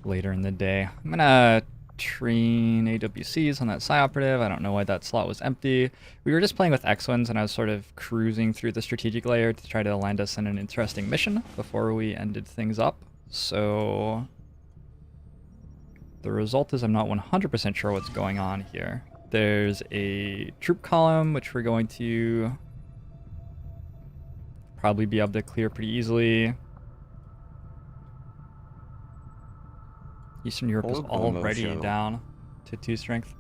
later in the day. I'm gonna train AWCs on that Psi operative. I don't know why that slot was empty. We were just playing with X-Wings and I was sort of cruising through the strategic layer to try to land us in an interesting mission before we ended things up. So the result is I'm not 100% sure what's going on here. There's a troop column, which we're going to probably be able to clear pretty easily. Eastern Europe is already down to 2 strength.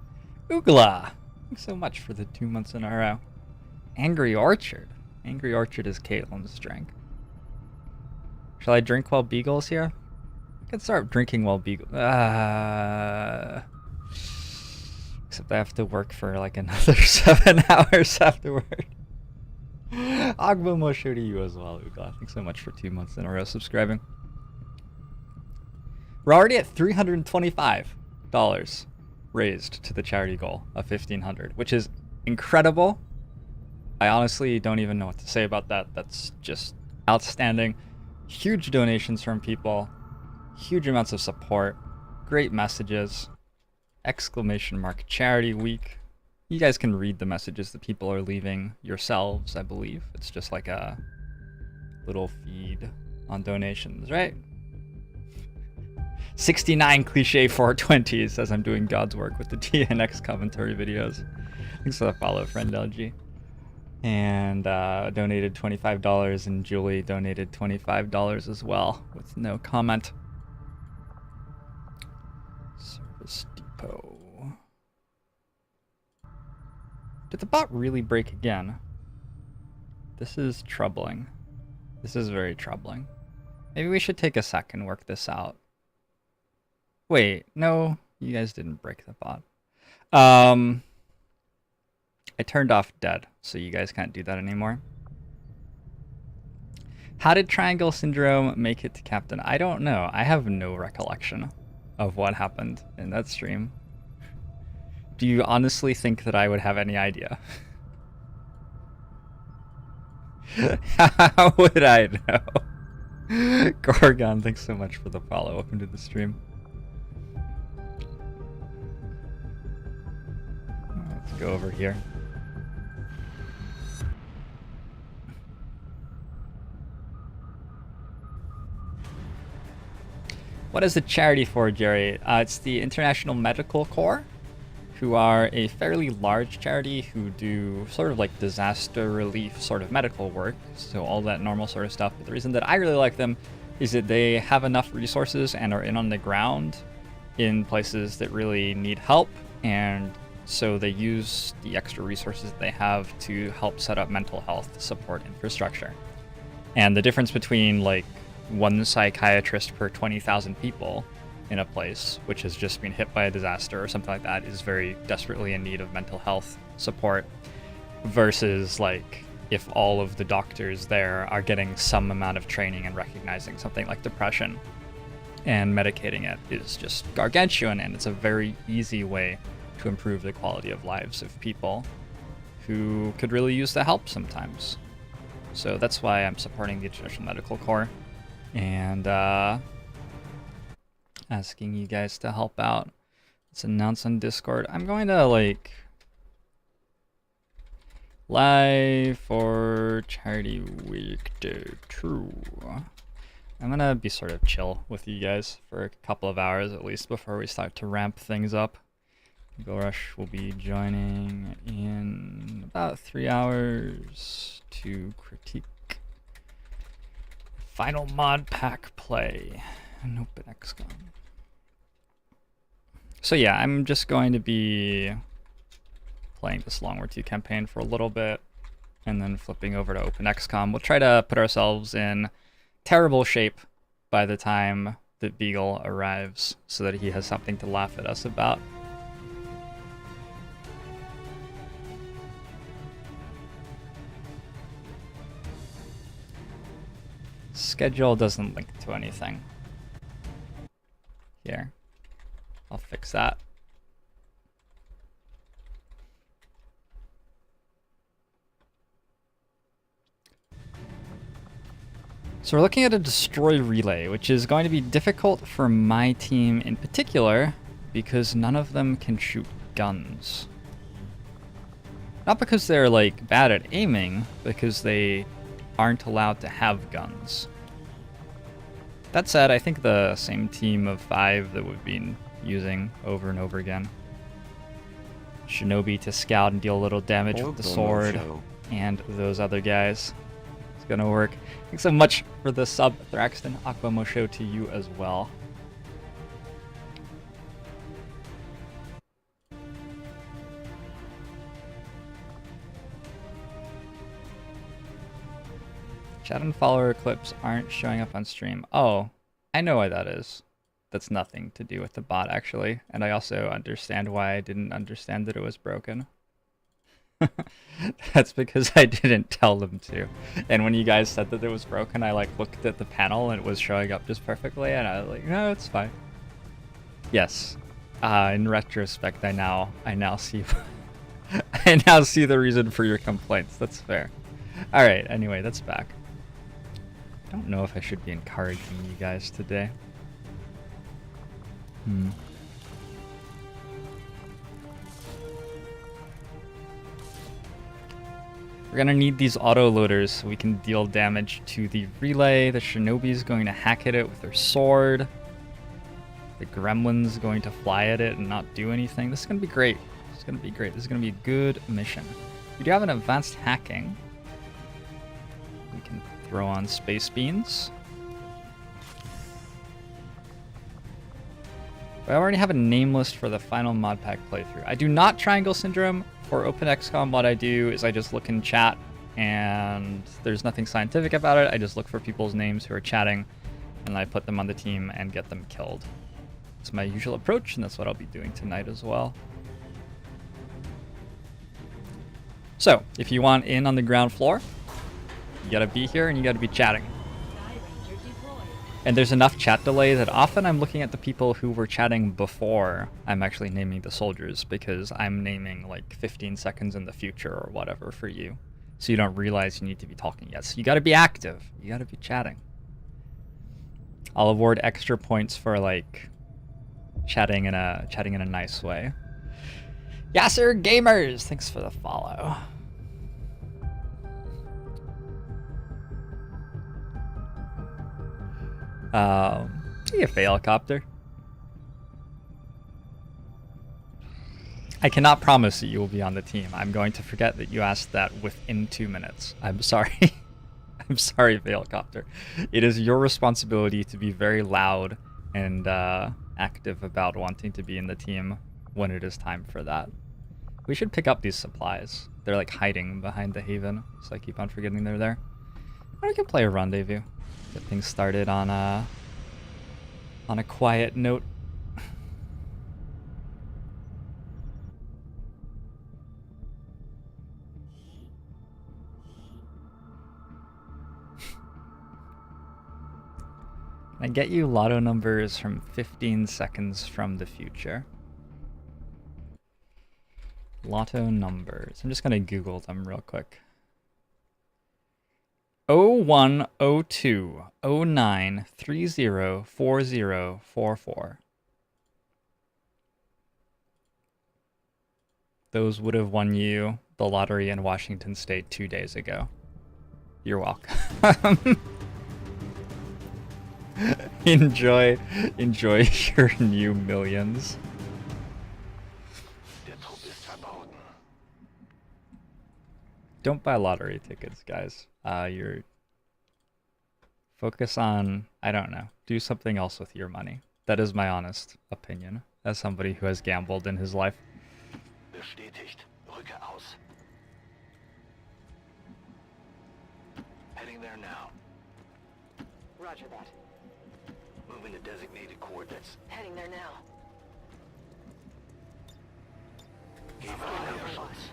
Oogla! Thanks so much for the 2 months in a row. Angry Orchard. Angry Orchard is Caitlin's drink. Shall I drink while Beagle's here? I can start drinking while Beagle... Except I have to work for like another 7 hours afterward. Agba Mosho to you as well, Oogla. Thanks so much for 2 months in a row subscribing. We're already at $325 raised to the charity goal of $1,500, which is incredible. I honestly don't even know what to say about that. That's just outstanding. Huge donations from people, huge amounts of support, great messages, exclamation mark charity week. You guys can read the messages that people are leaving yourselves, I believe. It's just like a little feed on donations, right? 69 cliche 420s as I'm doing God's work with the TNX commentary videos. Thanks for the follow, friend LG. And donated $25, and Julie donated $25 as well with no comment. Service Depot. Did the bot really break again? This is troubling. This is very troubling. Maybe we should take a sec and work this out. Wait, no, you guys didn't break the bot. I turned off dead, so you guys can't do that anymore. How did Triangle Syndrome make it to Captain? I don't know. I have no recollection of what happened in that stream. Do you honestly think that I would have any idea? How would I know? Gorgon, thanks so much for the follow. Welcome to the stream. Let's go over here. What is the charity for, Jerry? It's the International Medical Corps, who are a fairly large charity who do sort of like disaster relief sort of medical work, so all that normal sort of stuff. But the reason that I really like them is that they have enough resources and are in on the ground in places that really need help, and so they use the extra resources that they have to help set up mental health support infrastructure. And the difference between like one psychiatrist per 20,000 people in a place which has just been hit by a disaster or something like that is very desperately in need of mental health support, versus like if all of the doctors there are getting some amount of training and recognizing something like depression and medicating it is just gargantuan, and it's a very easy way to improve the quality of lives of people who could really use the help sometimes. So that's why I'm supporting the International Medical Corps and asking you guys to help out. Let's announce on Discord. I'm going to like live for Charity Week Day 2. I'm gonna be sort of chill with you guys for a couple of hours at least before we start to ramp things up. Go Rush will be joining in about 3 hours to critique final mod pack play and open XCOM. So yeah, I'm just going to be playing this Long War 2 campaign for a little bit and then flipping over to open XCOM. We'll try to put ourselves in terrible shape by the time that Beagle arrives so that he has something to laugh at us about. Schedule doesn't link to anything. Here, I'll fix that. So we're looking at a destroy relay, which is going to be difficult for my team in particular because none of them can shoot guns. Not because they're like bad at aiming, because they aren't allowed to have guns. That said, I think the same team of 5 that we've been using over and over again. Shinobi to scout and deal a little damage with the sword, and those other guys. It's gonna work. Thanks so much for the sub, Thraxton Aquamosho, to you as well. Chat and follower clips aren't showing up on stream. Oh, I know why that is. That's nothing to do with the bot, actually. And I also understand why I didn't understand that it was broken. That's because I didn't tell them to. And when you guys said that it was broken, I like looked at the panel and it was showing up just perfectly, and I was like, no, it's fine. Yes. In retrospect, I now see I now see the reason for your complaints. That's fair. Alright, anyway, that's back. I don't know if I should be encouraging you guys today. We're gonna need these auto loaders so we can deal damage to the relay. The Shinobi's going to hack at it with their sword. The Gremlin's going to fly at it and not do anything. This is gonna be great. This is gonna be great. This is gonna be a good mission. We do have an advanced hacking. We can throw on space beans. I already have a name list for the final mod pack playthrough. I do not triangle syndrome. For Open XCOM, what I do is I just look in chat, and there's nothing scientific about it. I just look for people's names who are chatting, and I put them on the team and get them killed. It's my usual approach, and that's what I'll be doing tonight as well. So, if you want in on the ground floor, you gotta be here and you gotta be chatting. And there's enough chat delay that often I'm looking at the people who were chatting before I'm actually naming the soldiers, because I'm naming like 15 seconds in the future or whatever for you. So you don't realize you need to be talking yet. So you gotta be active. You gotta be chatting. I'll award extra points for like chatting in a nice way. Yasser Gamers, thanks for the follow. Hey, Failcopter. I cannot promise that you will be on the team. I'm going to forget that you asked that within 2 minutes. I'm sorry. I'm sorry, Failcopter. It is your responsibility to be very loud and active about wanting to be in the team when it is time for that. We should pick up these supplies. They're like hiding behind the haven, so I keep on forgetting they're there. Or we can play a rendezvous. Get things started on a quiet note. Can I get you lotto numbers from 15 seconds from the future? Lotto numbers. I'm just gonna Google them real quick. 0102 09 30 40 44. Those would have won you the lottery in Washington State 2 days ago. You're welcome. enjoy your new millions. Don't buy lottery tickets, guys. You're focus on, I don't know, do something else with your money. That is my honest opinion as somebody who has gambled in his life. Bestätigt. Rücke aus. Heading there now. Roger that. Moving to designated coordinates. Heading there now. Geben Schutz.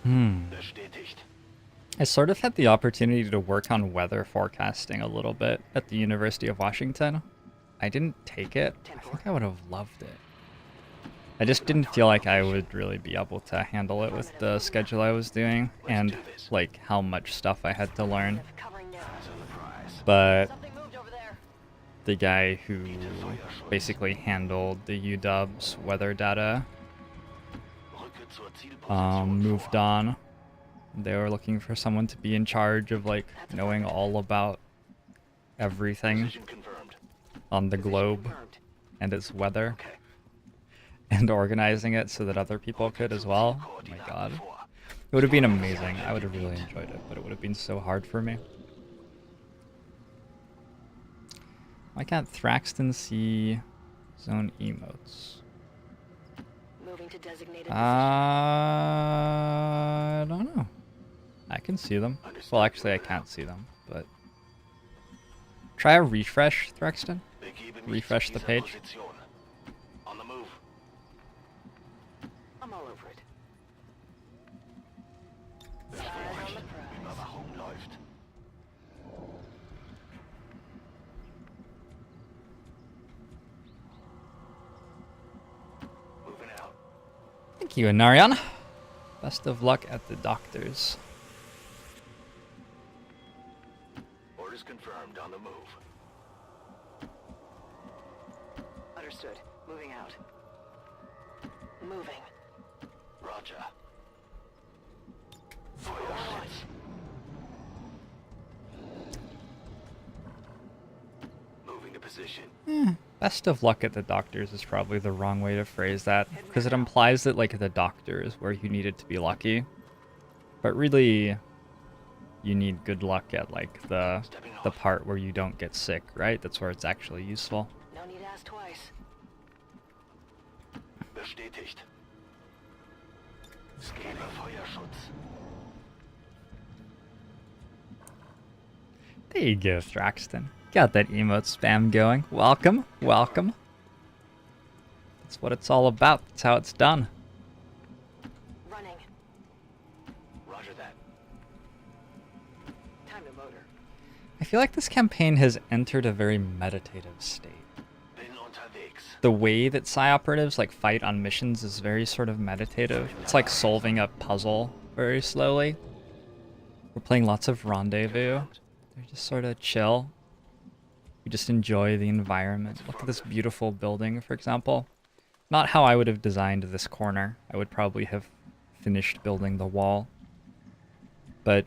Bestätigt. I sort of had the opportunity to work on weather forecasting a little bit at the University of Washington. I didn't take it. I think I would have loved it. I just didn't feel like I would really be able to handle it with the schedule I was doing and like how much stuff I had to learn. but Something moved over there. the guy who basically handled the UW's weather data Rücke zur Zielposition moved vor. on. They were looking for someone to be in charge of like knowing all about everything Position confirmed. on the Position globe confirmed. and its weather Okay. and organizing it so that other people could as well. Oh my god. It would have been amazing. I would have really enjoyed it, but it would have been so hard for me. Why can't Thraxton see zone emotes? Moving to designated I don't know. I can see them. Well, actually, I can't see them, but try a refresh, Thraxton. Begebe mich Refresh zu the dieser page. Position. On the move. I'm all over it. Eyes on the prize. Überwachung läuft. Moving out. Thank you, Anarion. Best of luck at the doctors. Orders confirmed. On the move. Understood. Moving out. Moving. Roger. Feuerschutz. Moving to position. Best of luck at the doctors is probably the wrong way to phrase that, because it implies that like the doctor is where you needed to be lucky, but really you need good luck at like the part where you don't get sick, right? That's where it's actually useful. No need to ask twice. Bestätigt. Gebe Feuerschutz. There you go, Thraxton. Got that emote spam going. Welcome, welcome. That's what it's all about. That's how it's done. Running. Roger that. Time to motor. I feel like this campaign has entered a very meditative state. Bin unterwegs. The way that Psy operatives like fight on missions is very sort of meditative. It's like solving a puzzle very slowly. We're playing lots of Rendezvous. They're just sort of chill. You just enjoy the environment. Look at this beautiful building, for example. Not how I would have designed this corner. I would probably have finished building the wall. But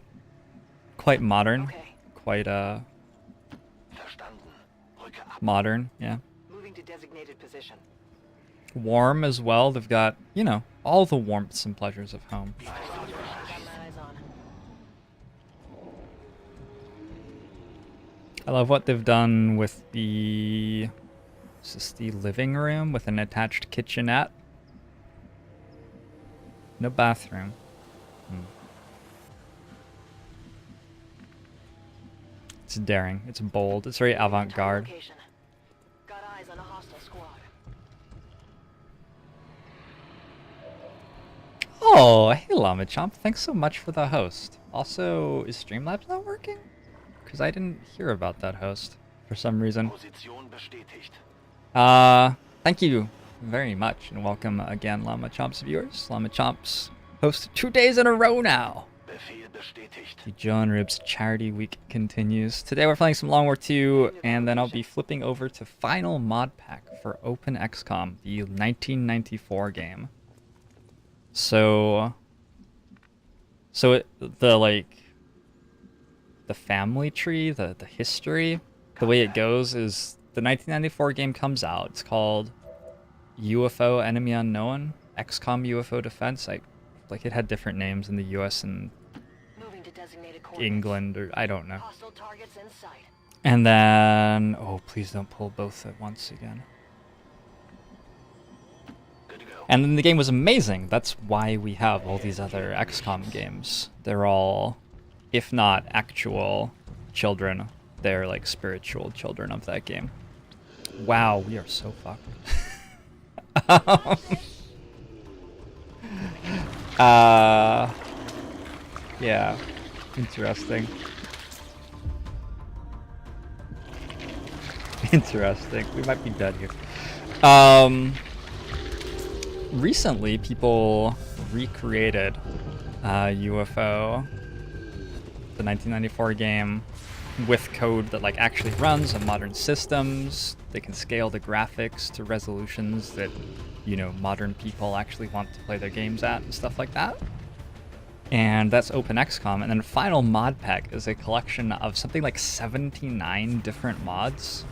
quite modern. Okay. Quite Verstanden. Rücke ab. modern, yeah. Moving to designated position. Warm as well. They've got, you know, all the warmths and pleasures of home. Got my eyes on. I love what they've done with the... Is this the living room with an attached kitchenette? No bathroom. It's daring. It's bold. It's very avant-garde. Location. Got eyes on a hostile squad. Oh, hey Llama Chomp. Thanks so much for the host. Also, is Streamlabs not working? Because I didn't hear about that host for some reason. Position bestätigt. Thank you very much, and welcome again, Llama Chomp's viewers. Llama Chomp's hosted 2 days in a row now. Befehl bestätigt. The JoINrbs Charity Week continues. Today we're playing some Long War 2, and then I'll be flipping over to Final Mod Pack for Open XCOM, the 1994 game. So the family tree, the history, the way it goes is the 1994 game comes out. It's called UFO Enemy Unknown, XCOM UFO Defense. Like it had different names in the US and Moving to designated coordinates. England, or I don't know. Hostile targets in sight. And then, oh, please don't pull both at once again. Good to go. And then the game was amazing. That's why we have all these other XCOM games. They're all, if not actual children, they're like spiritual children of that game. Wow, we are so fucked. Yeah, interesting. Interesting. We might be dead here. Recently, people recreated UFO, the 1994 game, with code that like actually runs on modern systems. They can scale the graphics to resolutions that, you know, modern people actually want to play their games at and stuff like that. And that's OpenXCOM. And then Final Mod Pack is a collection of something like 79 different mods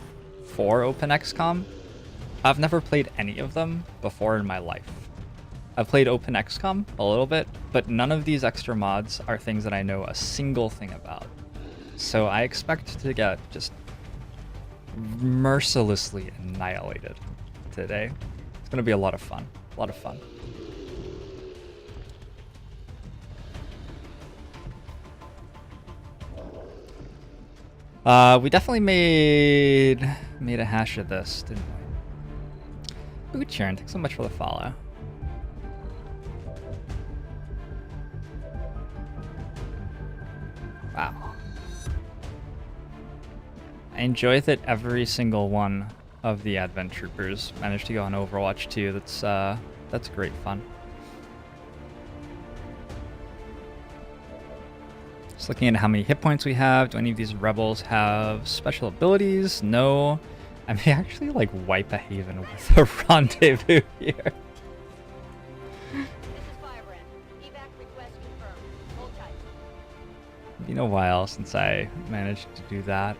for OpenXCOM. I've never played any of them before in my life. I've played OpenXCOM a little bit, but none of these extra mods are things that I know a single thing about. So I expect to get just mercilessly annihilated today. It's going to be a lot of fun. A lot of fun. We definitely made a hash of this, didn't we? Ooh, Sharon, thanks so much for the follow. Wow. I enjoy that every single one of the Advent Troopers managed to go on Overwatch 2. That's great fun. Just looking at how many hit points we have. Do any of these rebels have special abilities? No. I may actually like wipe a haven with a rendezvous here. This is Firebrand. Evac request confirmed. Hold tight. It's been a while since I managed to do that.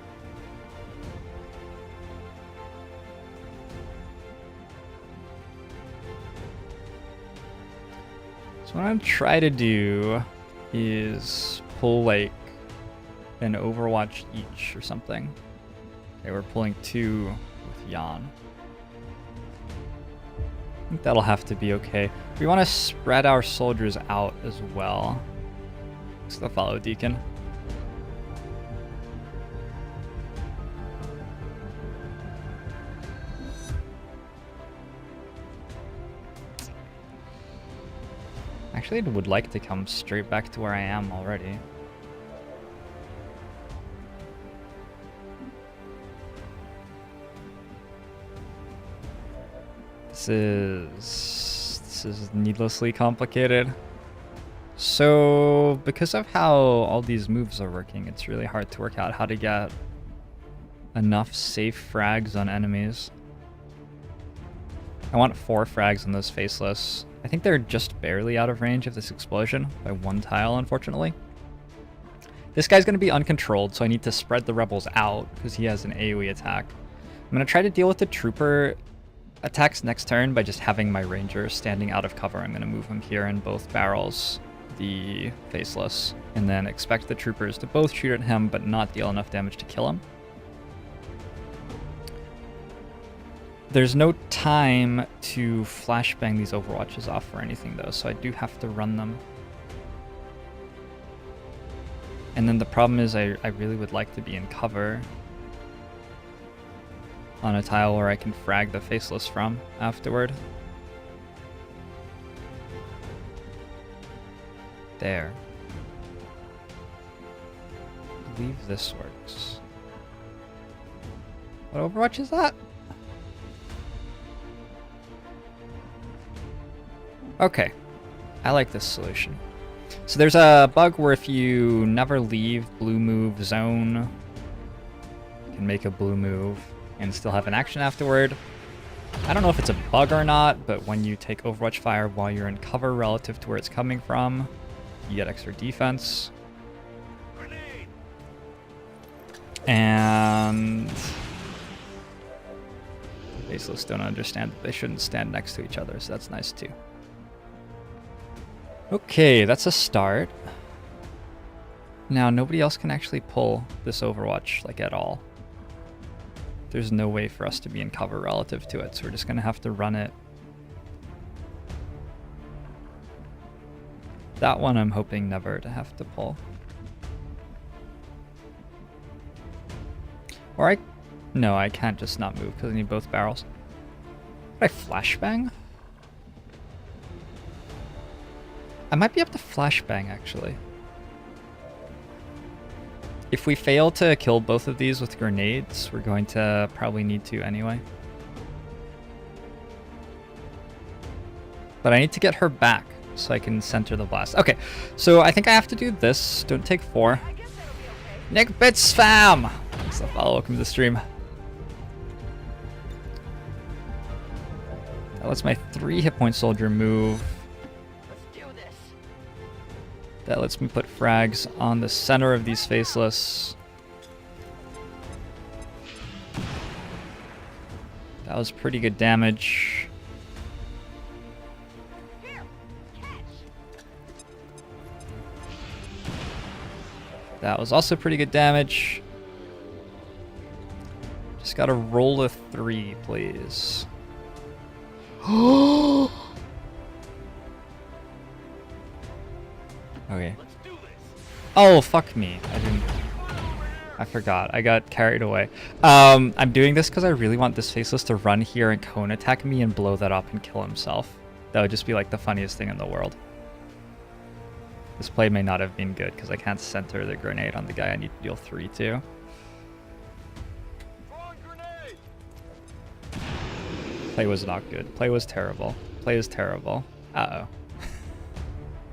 So what I'm trying to do is pull like an Overwatch each or something. Okay, we're pulling 2 with Jan. I think that'll have to be okay. We want to spread our soldiers out as well. Still follow Deacon. Actually, I would like to come straight back to where I am already. This is needlessly complicated. So, because of how all these moves are working, it's really hard to work out how to get enough safe frags on enemies. I want 4 frags on those Faceless. I think they're just barely out of range of this explosion by 1 tile, unfortunately. This guy's going to be uncontrolled, so I need to spread the rebels out because he has an AoE attack. I'm going to try to deal with the trooper attacks next turn by just having my ranger standing out of cover. I'm going to move him here in both barrels, the Faceless, and then expect the troopers to both shoot at him but not deal enough damage to kill him. There's no time to flashbang these Overwatches off or anything though, so I do have to run them. And then the problem is I really would like to be in cover on a tile where I can frag the Faceless from afterward. There. I believe this works. What Overwatch is that? Okay, I like this solution. So there's a bug where if you never leave blue move zone, you can make a blue move and still have an action afterward. I don't know if it's a bug or not, but when you take Overwatch fire while you're in cover relative to where it's coming from, you get extra defense. Grenade. And Faceless don't understand that they shouldn't stand next to each other, so that's nice too. Okay, that's a start. Now, nobody else can actually pull this Overwatch, like, at all. There's no way for us to be in cover relative to it, so we're just going to have to run it. That one I'm hoping never to have to pull. Or no, I can't just not move because I need both barrels. Did I flashbang? I might be able to flashbang, actually. If we fail to kill both of these with grenades, we're going to probably need to anyway. But I need to get her back so I can center the blast. Okay, so I think I have to do this. Don't take 4. I guess that'll be okay. Nick Bits fam! Thanks for the follow. Welcome to the stream. That lets my 3 hit point soldier move. Let's do this. That lets me put frags on the center of these Faceless. That was pretty good damage. Here, catch. That was also pretty good damage. Just gotta roll a 3, please. Okay. Let's do this. Oh, fuck me. I forgot. I got carried away. I'm doing this because I really want this Faceless to run here and cone attack me and blow that up and kill himself. That would just be like the funniest thing in the world. This play may not have been good because I can't center the grenade on the guy I need to deal 3 to. Throwing grenade. Play was not good. Play was terrible. Play is terrible. Uh-oh.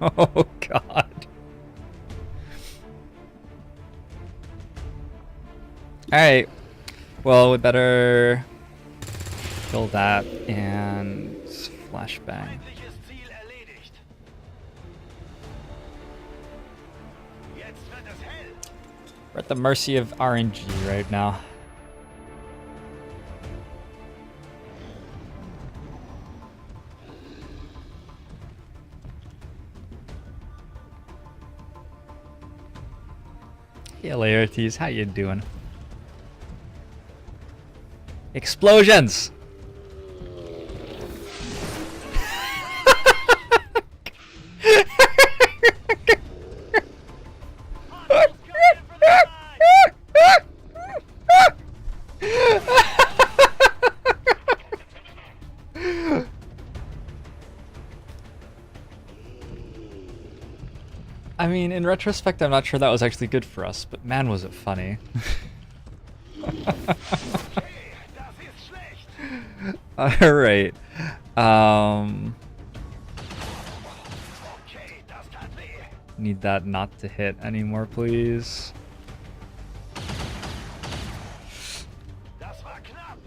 Oh, God. Alright. Well, we better kill that and flashbang. Feindliches Ziel erledigt. Jetzt wird es hell. We're at the mercy of RNG right now. Hey, Laertes, how you doing? Explosions! Hostiles coming in from the side. I mean, in retrospect, I'm not sure that was actually good for us, but man, was it funny. Das ist schlecht. Alright. Okay, das tat weh. Need that not to hit anymore, please. Das war knapp.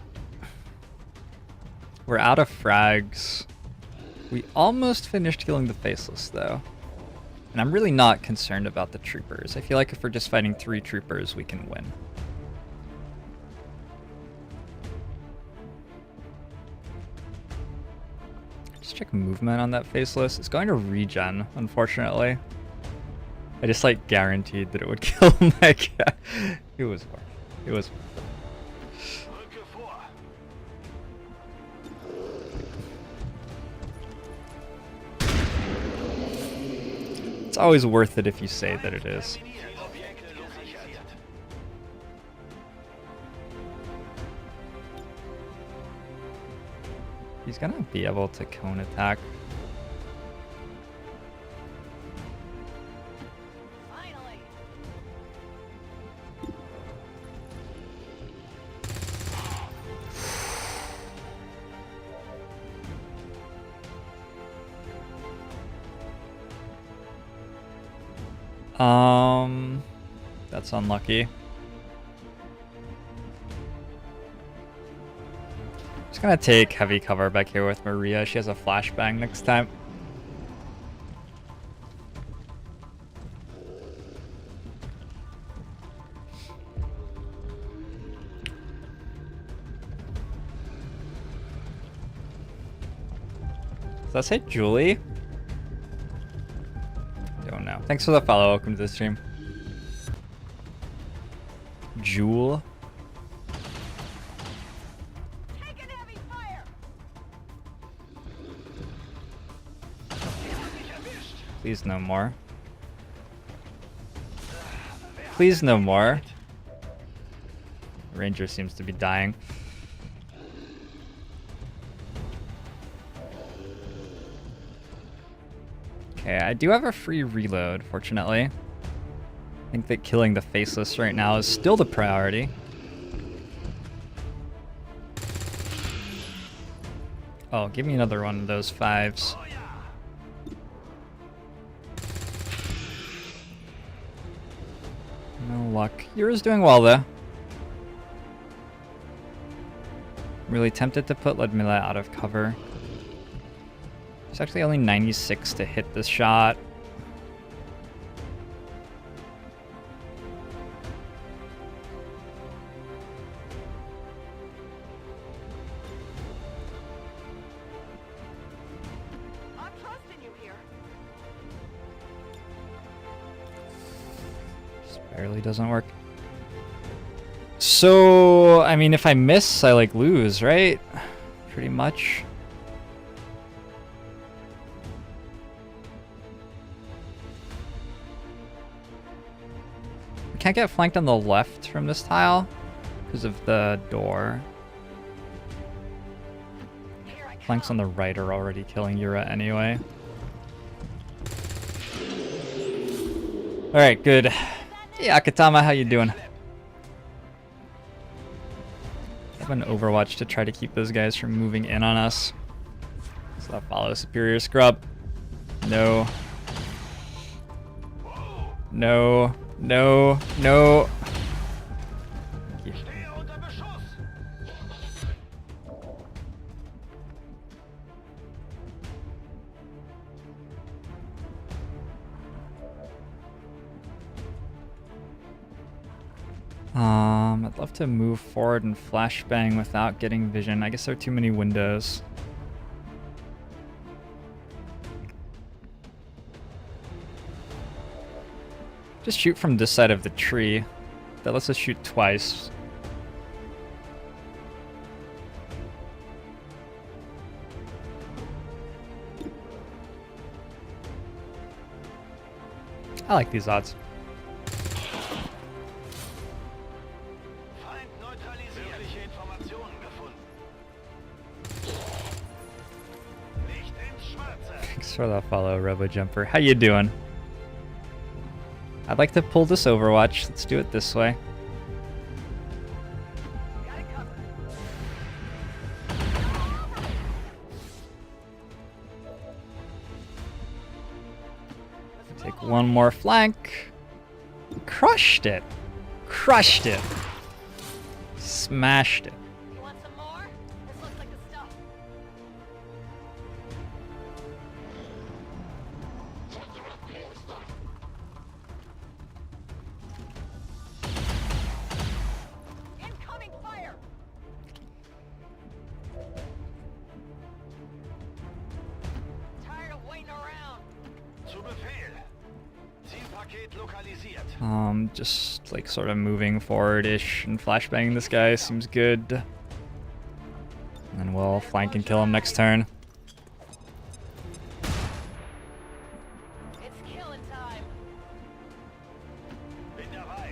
We're out of frags. We almost finished killing the Faceless, though. And I'm really not concerned about the troopers. I feel like if we're just fighting 3 troopers, we can win. Just check movement on that Faceless. It's going to regen, unfortunately. I just like guaranteed that it would kill my guy. It was worth it. It was worth it. Rücke vor. It's always worth it if you say that it is. Objekte gesichert. He's gonna be able to cone attack. Finally. That's unlucky. Just gonna take heavy cover back here with Maria. She has a flashbang next time. Does that say Julie? Don't know. Thanks for the follow. Welcome to the stream. Jewel. Taking heavy fire. Please no more. Please no more. Ranger seems to be dying. Okay, I do have a free reload, fortunately. I think that killing the Faceless right now is still the priority. Oh, give me another one of those 5s. Oh ja. No luck. Yura's doing well though. Really tempted to put Ludmilla out of cover. It's actually only 96 to hit this shot. I'm trusting you here. Just barely doesn't work. So, I mean, if I miss, I like lose, right? Pretty much. I can't get flanked on the left from this tile because of the door. Here I come. Flanks on the right are already killing Yura anyway. Alright, good. Yeah, Akatama, how you doing? I have an Overwatch to try to keep those guys from moving in on us. So that follow Superior Scrub. No. No. No. No. Thank you. Stehe unter Beschuss. I'd love to move forward and flashbang without getting vision. I guess there are too many windows. Just shoot from this side of the tree. That lets us shoot twice. I like these odds. Feind neutralisiert. Wirkliche Informationen gefunden. Nicht ins Schwarze. Thanks for that follow, RoboJumper. How you doing? I'd like to pull this Overwatch. Let's do it this way. Got it covered. Let's Take move one more flank. Crushed it. Crushed it. Smashed it. You want some more? This looks like the stuff. Incoming fire! Tired of waiting around. Zu Befehl. Zielpaket lokalisiert. Just like sort of moving forward-ish and flashbanging this guy seems good. And then we'll flank and kill him next turn. It's killing time. Bin dabei.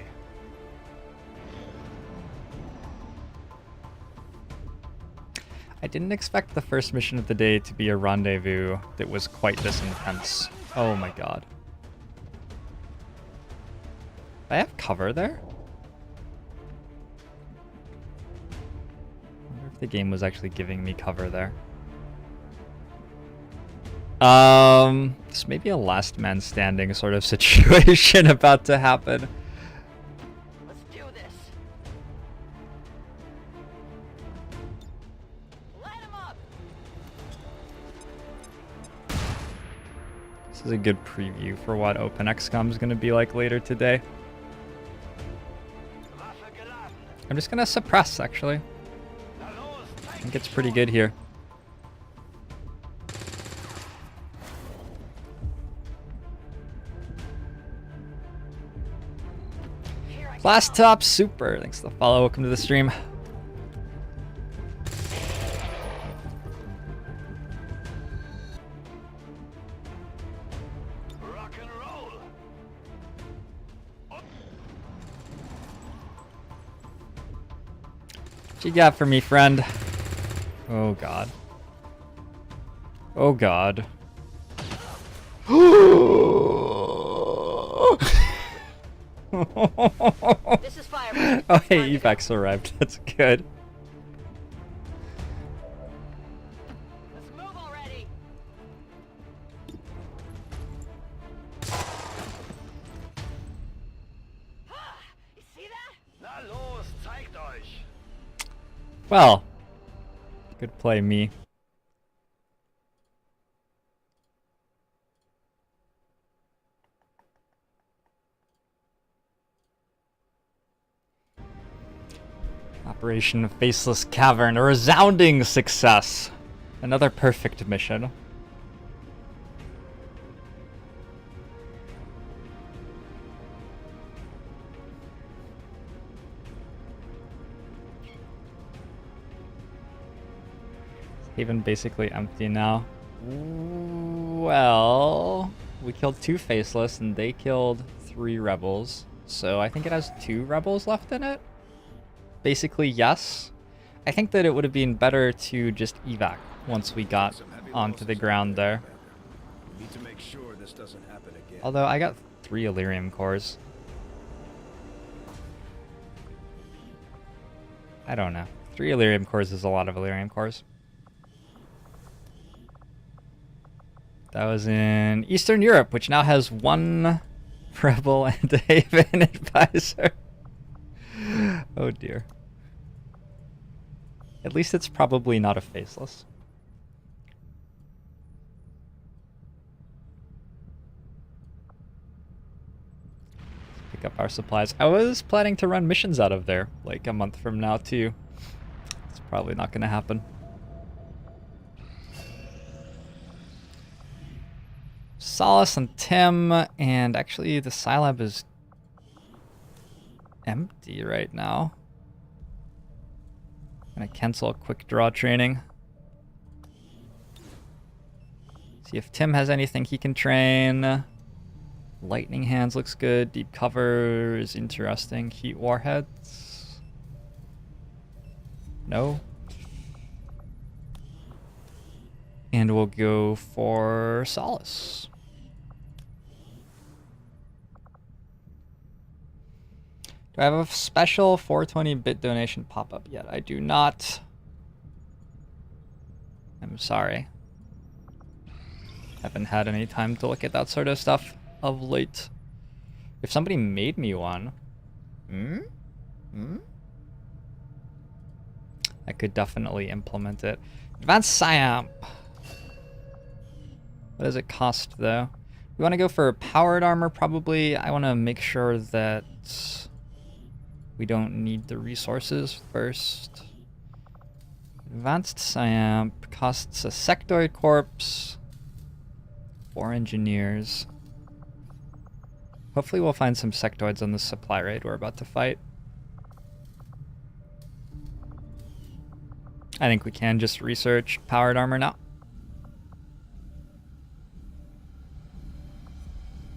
I didn't expect the first mission of the day to be a rendezvous that was quite this intense. Oh my god. I have cover there? I wonder if the game was actually giving me cover there. This may be a last man standing sort of situation about to happen. Let's do this. Light him up. This is a good preview for what Open XCOM is going to be like later today. Waffe geladen. I'm just going to suppress, actually. Na los, I think it's pretty good here. Here I Blast come. Top Super. Thanks for the follow. Welcome to the stream. Rock and roll. What you got for me, friend? Oh god. Oh god. This is Fire. Oh hey, Evax arrived. That's good. Let's move already. Well, good play, me. Operation Faceless Cavern, a resounding success. Another perfect mission. Haven basically empty now. Well, we killed 2 Faceless and they killed 3 rebels. So I think it has 2 rebels left in it. Basically, yes. I think that it would have been better to just evac once we got onto the ground there. Need to make sure this doesn't happen again. Although I got 3 Illyrium cores. I don't know. 3 Illyrium cores is a lot of Illyrium cores. That was in Eastern Europe, which now has 1 rebel and a Haven advisor. Oh dear. At least it's probably not a Faceless. Let's pick up our supplies. I was planning to run missions out of there, like a month from now too. It's probably not going to happen. Solace and Tim, and actually the Scilab is empty right now. I'm gonna cancel a quick draw training. See if Tim has anything he can train. Lightning Hands looks good. Deep Cover is interesting. Heat Warheads. No. And we'll go for Solace. Do I have a special 420-bit donation pop-up yet? I do not. I'm sorry. Haven't had any time to look at that sort of stuff of late. If somebody made me one, I could definitely implement it. Advanced Psyamp. What does it cost, though? We want to go for powered armor, probably. I want to make sure that we don't need the resources first. Advanced Psyamp costs a sectoid corpse. 4 engineers. Hopefully we'll find some sectoids on the supply raid we're about to fight. I think we can just research powered armor now.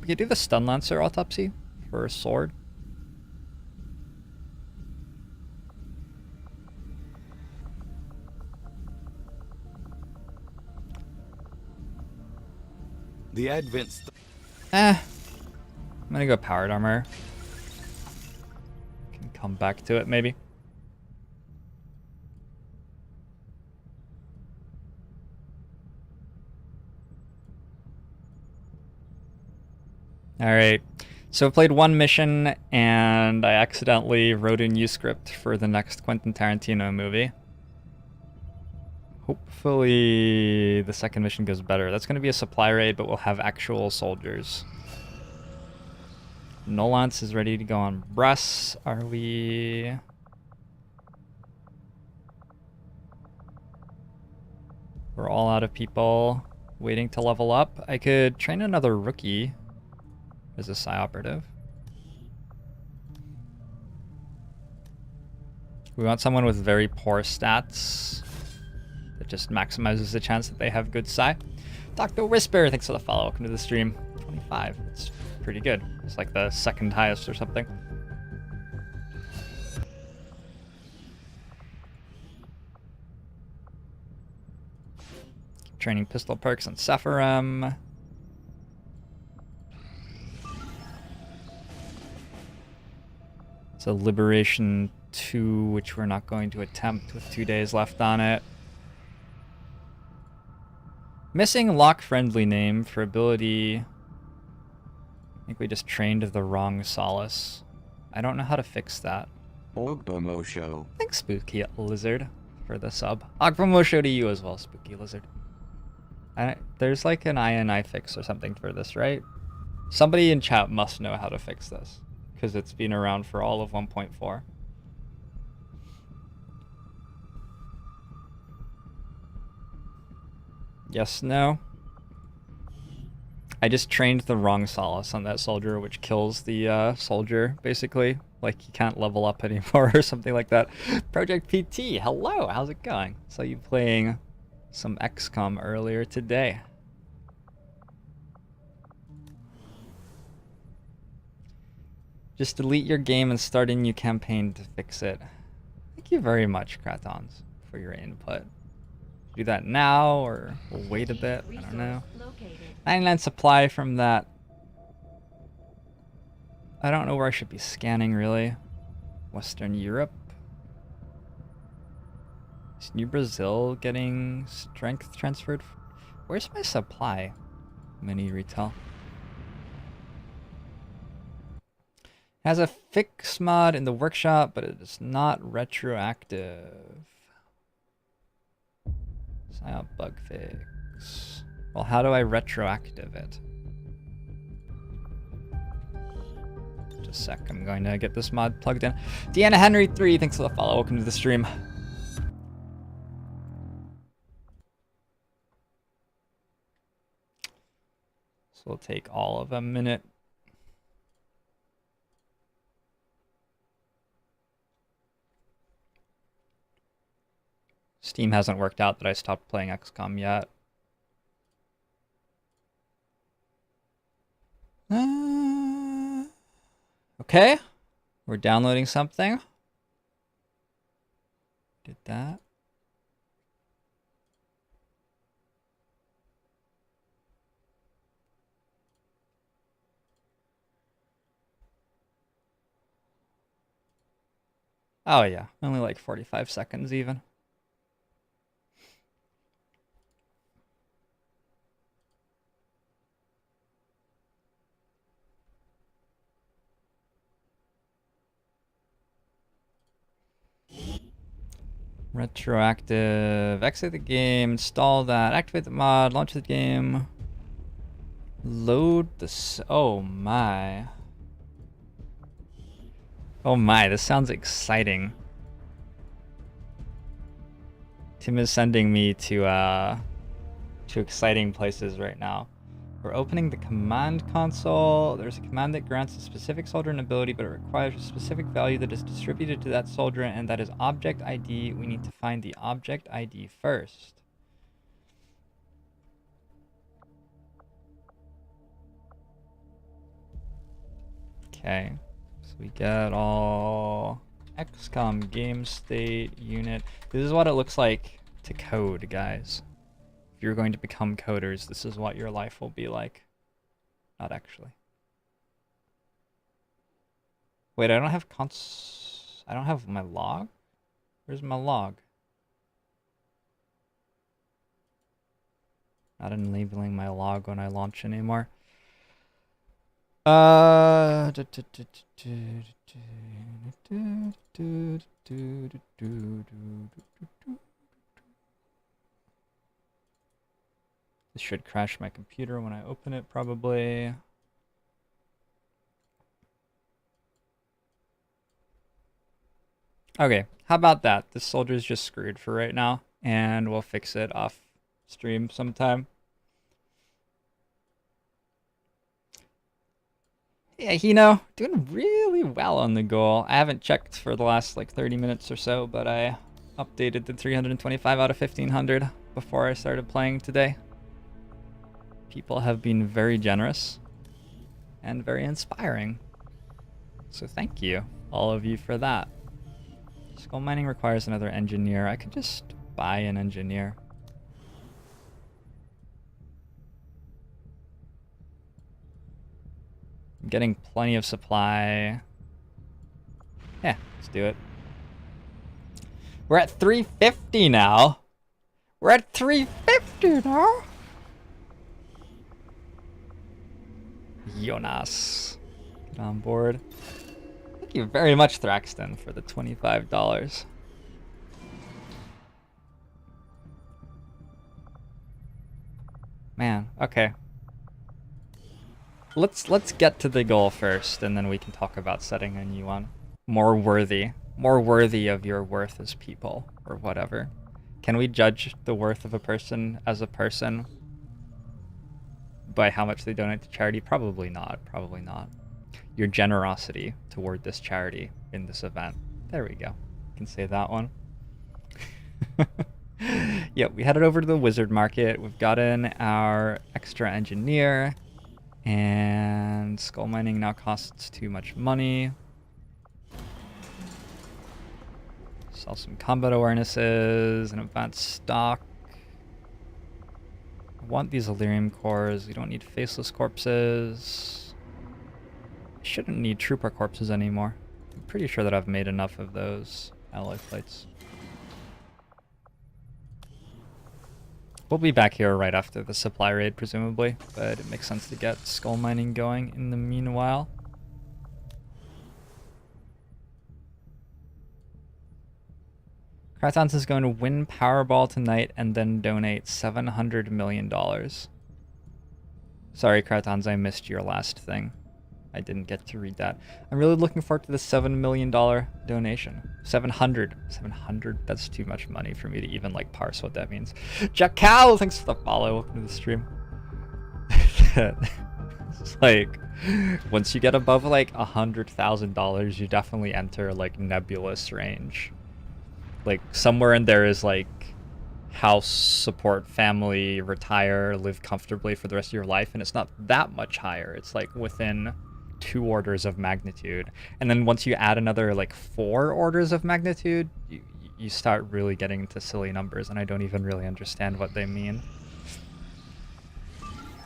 We could do the Stun Lancer autopsy for a sword. The Advent. I'm gonna go powered armor. Can come back to it maybe. Alright, so I played 1 mission and I accidentally wrote a new script for the next Quentin Tarantino movie. Hopefully the second mission goes better. That's going to be a supply raid, but we'll have actual soldiers. Nolance is ready to go on Bress. Are we... We're all out of people waiting to level up. I could train another rookie as a Psy operative. We want someone with very poor stats that just maximizes the chance that they have good Psy. Dr. Whisper, thanks for the follow. Welcome to the stream. 25. That's pretty good. It's like the second highest or something. Training pistol perks on Sephirim. It's a Liberation 2, which we're not going to attempt with 2 days left on it. Missing lock friendly name for ability. I think we just trained the wrong Solace. I don't know how to fix that. Ogbomosho. Thanks, Spooky Lizard, for the sub. Ogbomosho to you as well, Spooky Lizard. There's like an INI fix or something for this, right? Somebody in chat must know how to fix this, because it's been around for all of 1.4. Yes, no? I just trained the wrong solace on that soldier, which kills the soldier, basically. Like, he can't level up anymore or something like that. Project PT, hello, how's it going? Saw you playing some XCOM earlier today. Just delete your game and start a new campaign to fix it. Thank you very much, Kratons, for your input. Do that now, or we'll wait a bit, I don't know. 99 supply from that. I don't know where I should be scanning, really. Western Europe. Is New Brazil getting strength transferred? Where's my supply? Mini retail. Has a fix mod in the workshop, but it is not retroactive. Sign up bug fix. Well, how do I retroactive it? Just a sec, I'm going to get this mod plugged in. Deanna Henry 3, thanks for the follow. Welcome to the stream. So it'll take all of a minute. Steam hasn't worked out that I stopped playing XCOM yet. Okay, we're downloading something. Did that. Oh yeah, only like 45 seconds even. Retroactive. Exit the game. Install that. Activate the mod. Launch the game. Load the... Oh my. Oh my, this sounds exciting. Tim is sending me to exciting places right now. We're opening the command console. There's a command that grants a specific soldier an ability, but it requires a specific value that is distributed to that soldier, and that is object ID. We need to find the object ID first. Okay, so we get all XCOM game state unit. This is what it looks like to code, guys. If you're going to become coders, this is what your life will be like. Not actually. Wait, I don't have I don't have my log? Where's my log? Not enabling my log when I launch anymore. This should crash my computer when I open it, probably. Okay, how about that? This soldier's just screwed for right now, and we'll fix it off stream sometime. Yeah, Hino, doing really well on the goal. I haven't checked for the last like 30 minutes or so, but I updated the 325 out of 1500 before I started playing today. People have been very generous and very inspiring. So thank you, all of you, for that. Skull mining requires another engineer. I could just buy an engineer. I'm getting plenty of supply. Yeah, let's do it. We're at 350 now. We're at 350 now. Jonas, get on board. Thank you very much, Thraxton, for the $25. Man, okay. Let's get to the goal first, and then we can talk about setting a new one. More worthy of your worth as people, or whatever. Can we judge the worth of a person as a person by how much they donate to charity? Probably not. Probably not. Your generosity toward this charity in this event. There we go. You can say that one. Yep, we headed over to the wizard market. We've gotten our extra engineer, and skull mining now costs too much money. Sell some combat awarenesses and advanced stock. I want these Illyrium cores. We don't need faceless corpses. I shouldn't need trooper corpses anymore. I'm pretty sure that I've made enough of those alloy plates. We'll be back here right after the supply raid, presumably, but it makes sense to get skull mining going in the meanwhile. Kratons is going to win Powerball tonight and then donate $700 million. Sorry, Kratons, I missed your last thing. I didn't get to read that. I'm really looking forward to the $7 million donation. 700. That's too much money for me to even like parse what that means. Jack Cow, thanks for the follow. Welcome to the stream. It's like, once you get above like $100,000, you definitely enter like nebulous range. Like somewhere in there is like house, support family, retire, live comfortably for the rest of your life, and it's not that much higher. It's like within 2 orders of magnitude, and then once you add another like 4 orders of magnitude, you start really getting into silly numbers, and I don't even really understand what they mean.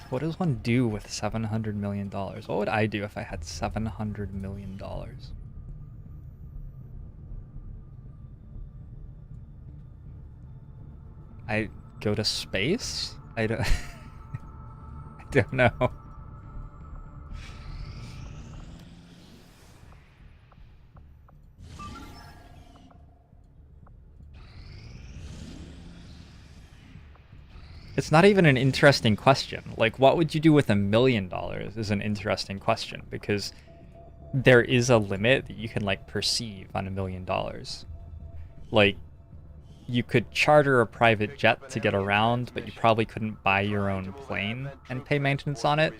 What does one do with $700 million? What would I do if I had $700 million? I go to space? I don't I don't know. It's not even an interesting question. Like, what would you do with $1 million is an interesting question, because there is a limit that you can, like, perceive on $1 million. Like, you could charter a private jet to get around, but you probably couldn't buy your own plane and pay maintenance on it.